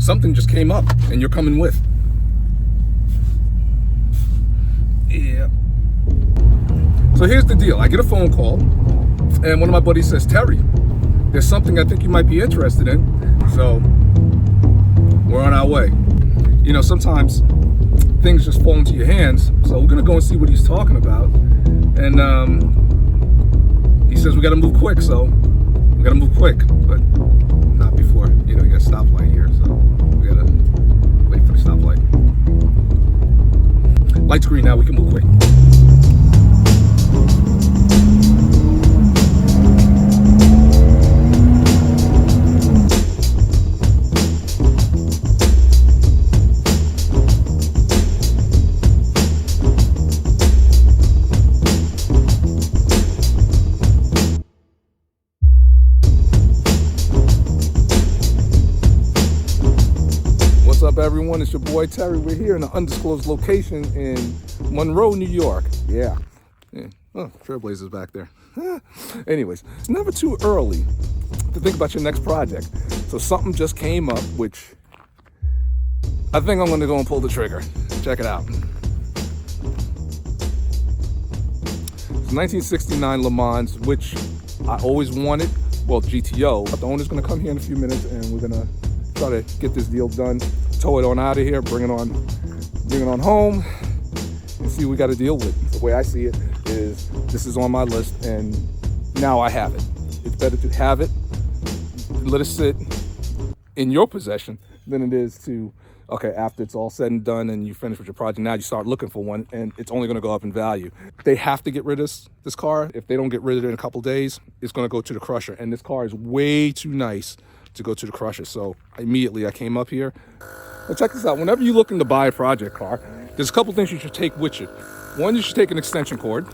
something just came up and you're coming with. Yeah. So here's the deal. I get a phone call and one of my buddies says, Terry, there's something I think you might be interested in. So we're on our way. You know, sometimes things just fall into your hands. So we're gonna go and see what he's talking about. And he says we gotta move quick, so we gotta move quick, but not before, you know, you got a stoplight here, so we gotta wait for the stoplight. Light's green now, we can move quick. What's up, everyone? It's your boy Terry. We're here in an undisclosed location in Monroe, New York. Yeah. Oh, Trailblazers back there. Anyways, it's never too early to think about your next project. So something just came up, which I think I'm going to go and pull the trigger. Check it out. It's 1969 LeMans, which I always wanted. Well, GTO. The owner's going to come here in a few minutes, and we're going to try to get this deal done. Tow it on out of here, bring it on home, and see what we got to deal with. The way I see it is, this is on my list, and now I have it. It's better to have it, let it sit in your possession, than it is to, okay, after it's all said and done and you finish with your project, now you start looking for one, and it's only going to go up in value. They have to get rid of this car. If they don't get rid of it in a couple of days, it's going to go to the crusher, and this car is way too nice to go to the crusher. So immediately I came up here. Now check this out. Whenever you're looking to buy a project car, there's a couple things you should take with you. One, you should take an extension cord.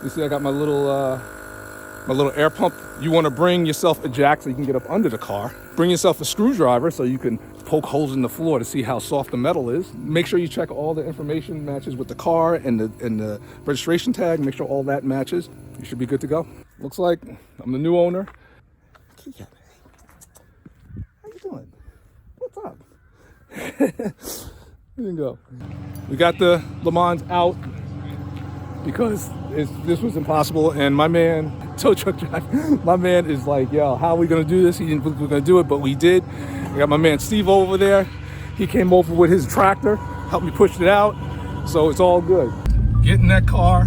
You see I got my little air pump. You want to bring yourself a jack so you can get up under the car. Bring yourself a screwdriver so you can poke holes in the floor to see how soft the metal is. Make sure you check all the information matches with the car and the registration tag. Make sure all that matches. You should be good to go. Looks like I'm the new owner. How you doing? What's up? There you go. We got the LeMans out because this was impossible, and my man, tow truck driver, my man is like, yo, how are we gonna do this? He didn't think we were gonna do it, but we did. I got my man Steve over there. He came over with his tractor, helped me push it out, so it's all good. Getting that car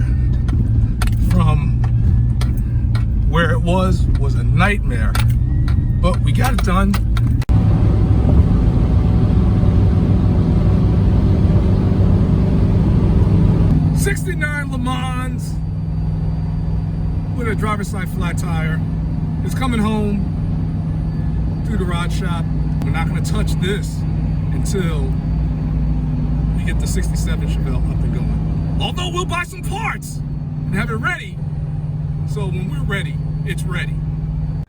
from where it was a nightmare, but we got it done. '69 LeMans with a driver's side flat tire. It's coming home through the rod shop. We're not going to touch this until we get the '67 Chevelle up and going. Although we'll buy some parts and have it ready, so when we're ready, it's ready.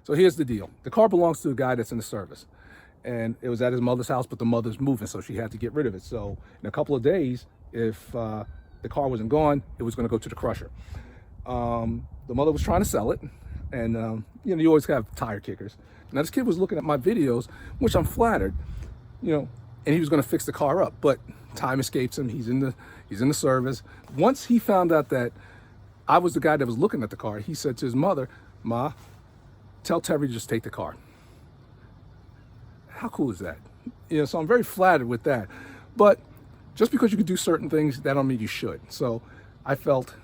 So here's the deal. The car belongs to a guy that's in the service, and it was at his mother's house, but the mother's moving, so she had to get rid of it. So in a couple of days, if the car wasn't gone, it was going to go to the crusher. The mother was trying to sell it, and you know, you always have tire kickers. Now this kid was looking at my videos, which I'm flattered, you know, and he was going to fix the car up, but time escapes him. He's in the service. Once he found out that I was the guy that was looking at the car, he said to his mother, "Ma, tell Terry to just take the car." How cool is that? You know, so I'm very flattered with that. But just because you can do certain things, that don't mean you should. So I felt,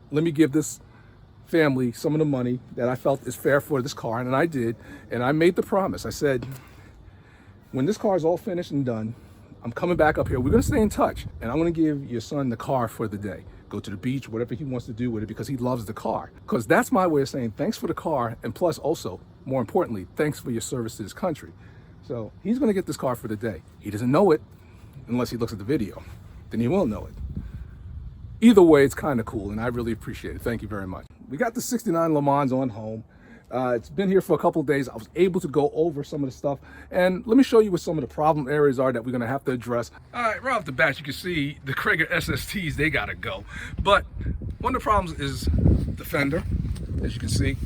let me give this family some of the money that I felt is fair for this car, and I did. And I made the promise. I said, when this car is all finished and done, I'm coming back up here. We're gonna stay in touch, and I'm gonna give your son the car for the day. Go to the beach, whatever he wants to do with it, because he loves the car. Because that's my way of saying thanks for the car, and plus also, more importantly, thanks for your service to this country. So he's gonna get this car for the day. He doesn't know it unless he looks at the video. Then he will know it. Either way, it's kind of cool, and I really appreciate it. Thank you very much. We got the '69 LeMans on home. It's been here for a couple of days. I was able to go over some of the stuff, and let me show you what some of the problem areas are that we're gonna have to address. All right, right off the bat, you can see the Krager SSTs, they gotta go. But one of the problems is the fender, as you can see.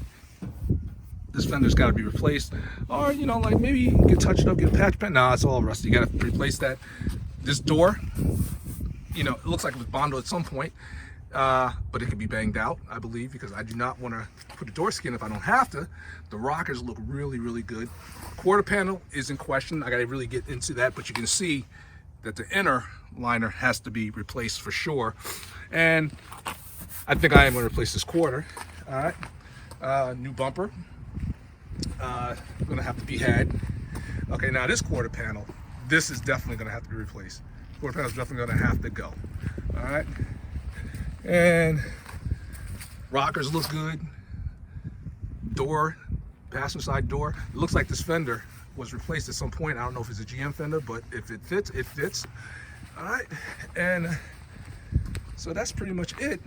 this fender's got to be replaced, or you know, like maybe get touched up, get a patch pen. Nah, it's all rusty. You got to replace that. This door, you know, it looks like it was bonded at some point, but it could be banged out, I believe, because I do not want to put a door skin if I don't have to. The rockers look really, really good. Quarter panel is in question. I got to really get into that, but you can see that the inner liner has to be replaced for sure. And I think I am going to replace this quarter. All right, new bumper. Going to have to be had. Okay, now this quarter panel, this is definitely going to have to be replaced. Quarter panel is definitely going to have to go. All right, and rockers look good. Door, passenger side door. It looks like this fender was replaced at some point. I don't know if it's a GM fender, but if it fits, it fits. All right, and so that's pretty much it.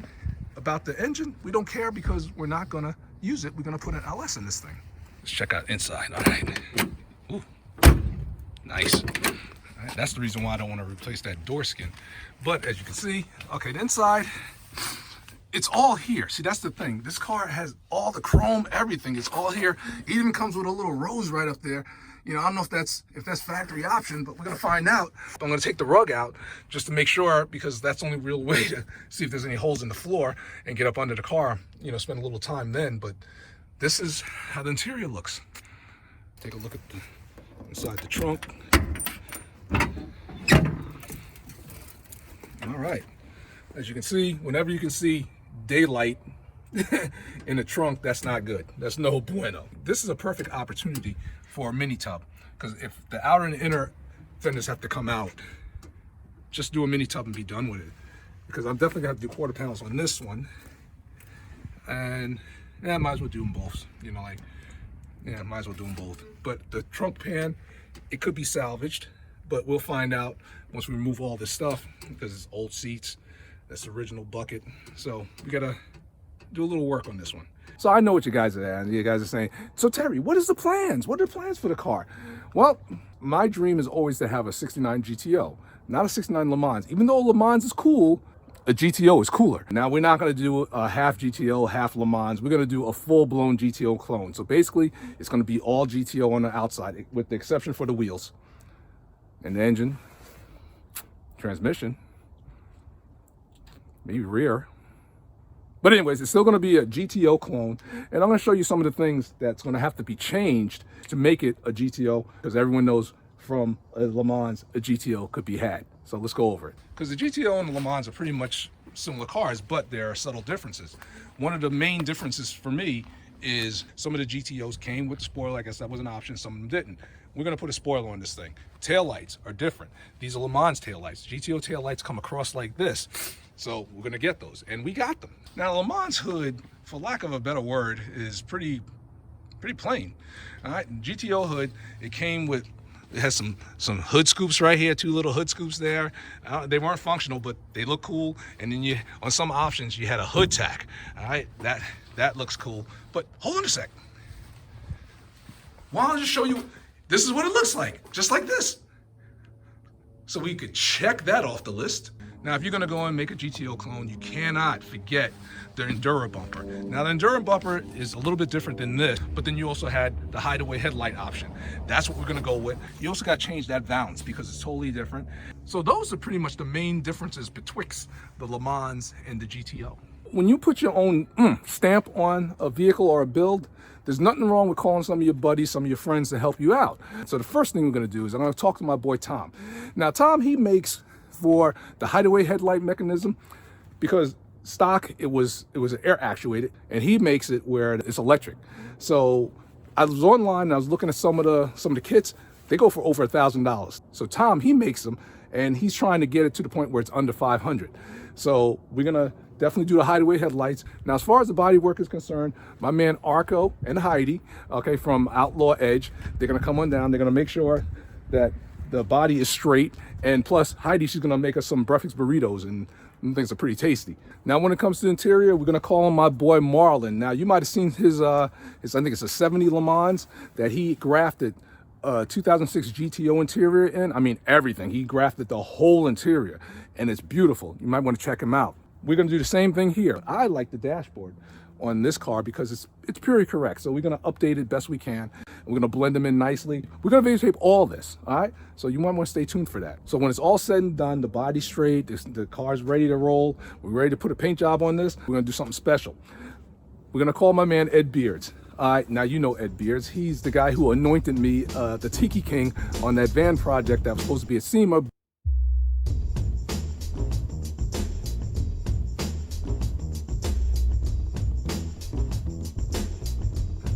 About the engine, we don't care because we're not gonna use it. We're gonna put an LS in this thing. Let's check out inside. All right. Ooh, nice. All right, that's the reason why I don't want to replace that door skin. But as you can see, okay, the inside, it's all here. See, that's the thing. This car has all the chrome, everything. It's all here. It even comes with a little rose right up there. You know, I don't know if that's factory option, but we're gonna find out. I'm gonna take the rug out just to make sure, because that's the only real way to see if there's any holes in the floor and get up under the car. You know, spend a little time then. But this is how the interior looks. Take a look at the inside the trunk. All right. As you can see, whenever you can see daylight in the trunk, that's not good. That's no bueno. This is a perfect opportunity for a mini tub, because if the outer and inner fenders have to come out, just do a mini tub and be done with it. Because I'm definitely gonna have to do quarter panels on this one, and yeah, I might as well do them both. You know, like, yeah, I might as well do them both. But the trunk pan, it could be salvaged, but we'll find out once we remove all this stuff, because it's old seats. That's the original bucket. So we gotta do a little work on this one. So I know what you guys are at. You guys are saying, so Terry, what is the plans? What are the plans for the car? Well, my dream is always to have a 69 GTO, not a 69 LeMans. Even though LeMans is cool, a GTO is cooler. Now, we're not gonna do a half GTO, half LeMans. We're gonna do a full-blown GTO clone. So basically, it's gonna be all GTO on the outside, with the exception for the wheels. And the engine, transmission, maybe rear. But anyways, it's still going to be a GTO clone, and I'm going to show you some of the things that's going to have to be changed to make it a GTO, because everyone knows from a LeMans a GTO could be had. So let's go over it. Because the GTO and the LeMans are pretty much similar cars, but there are subtle differences. One of the main differences for me is some of the GTOs came with the spoiler. I guess that was an option. Some of them didn't. We're going to put a spoiler on this thing. Taillights are different. These are LeMans taillights. GTO taillights come across like this. So we're gonna get those, and we got them. Now, LeMans hood, for lack of a better word, is pretty plain. All right, GTO hood, it came with, it has some hood scoops right here, two little hood scoops there. They weren't functional, but they look cool. And then you, on some options, you had a hood tack. All right, that looks cool. But hold on a sec. Why don't I just show you? This is what it looks like, just like this. So we could check that off the list. Now, if you're gonna go and make a GTO clone, you cannot forget the Enduro bumper. Now, the Enduro bumper is a little bit different than this, but then you also had the hideaway headlight option. That's what we're gonna go with. You also got to change that valance because it's totally different. So those are pretty much the main differences betwixt the LeMans and the GTO. When you put your own stamp on a vehicle or a build, there's nothing wrong with calling some of your buddies, some of your friends to help you out. So the first thing we're gonna do is I'm gonna talk to my boy Tom. Now, Tom, he makes for the hideaway headlight mechanism, because stock it was air actuated, and he makes it where it's electric. So I was online and I was looking at some of the kits. They go for over $1,000. So Tom, he makes them, and he's trying to get it to the point where it's under 500. So we're gonna definitely do the hideaway headlights. Now, as far as the body work is concerned, my man Arco and Heidi, okay, from Outlaw Edge, they're gonna come on down. They're gonna make sure that the body is straight, and plus Heidi, she's gonna make us some breakfast burritos, and things are pretty tasty. Now, when it comes to the interior, we're gonna call him my boy Marlon. Now, you might have seen his I think it's a 70 LeMans that he grafted 2006 GTO interior in. I mean, everything. He grafted the whole interior, and it's beautiful. You might want to check him out. We're gonna do the same thing here. I like the dashboard. on this car because it's purely correct. So we're gonna update it best we can. We're gonna blend them in nicely. We're gonna videotape all this, all right? So you might want to stay tuned for that. So when it's all said and done, the body's straight, the car's ready to roll, we're ready to put a paint job on this, we're gonna do something special. We're gonna call my man Ed Beards. All right, now you know Ed Beards. He's the guy who anointed me the Tiki King on that van project that was supposed to be a SEMA.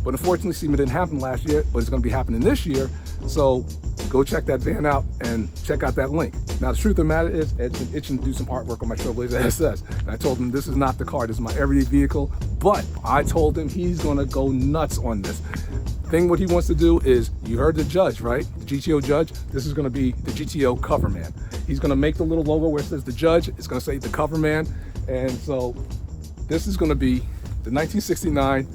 But unfortunately, SEMA didn't happen last year, but it's gonna be happening this year. So go check that van out and check out that link. Now, the truth of the matter is, Ed's been itching to do some artwork on my Trailblazer SS. And I told him this is not the car, this is my everyday vehicle. But I told him he's gonna go nuts on this. Thing what he wants to do is, you heard the judge, right? The GTO judge, this is gonna be the GTO cover man. He's gonna make the little logo where it says the judge, it's gonna say the cover man. And so this is gonna be the 1969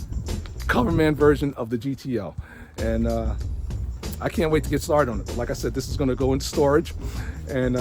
Coverman version of the GTO, and I can't wait to get started on it. But like I said, this is going to go into storage, and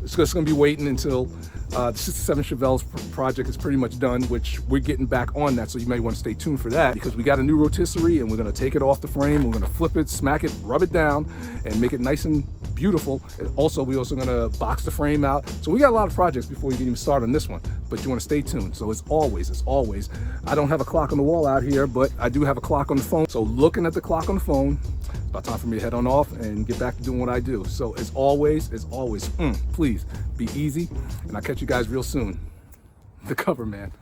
it's just going to be waiting until the 67 Chevelle's project is pretty much done, which we're getting back on that, so you may want to stay tuned for that, because we got a new rotisserie and we're going to take it off the frame, we're going to flip it, smack it, rub it down, and make it nice and beautiful. And also, we're also going to box the frame out. So we got a lot of projects before we can even start on this one, but you want to stay tuned. So as always, I don't have a clock on the wall out here, but I do have a clock on the phone. So looking at the clock on the phone, it's about time for me to head on off and get back to doing what I do. So as always, please be easy, and I'll catch you guys real soon. The cover man.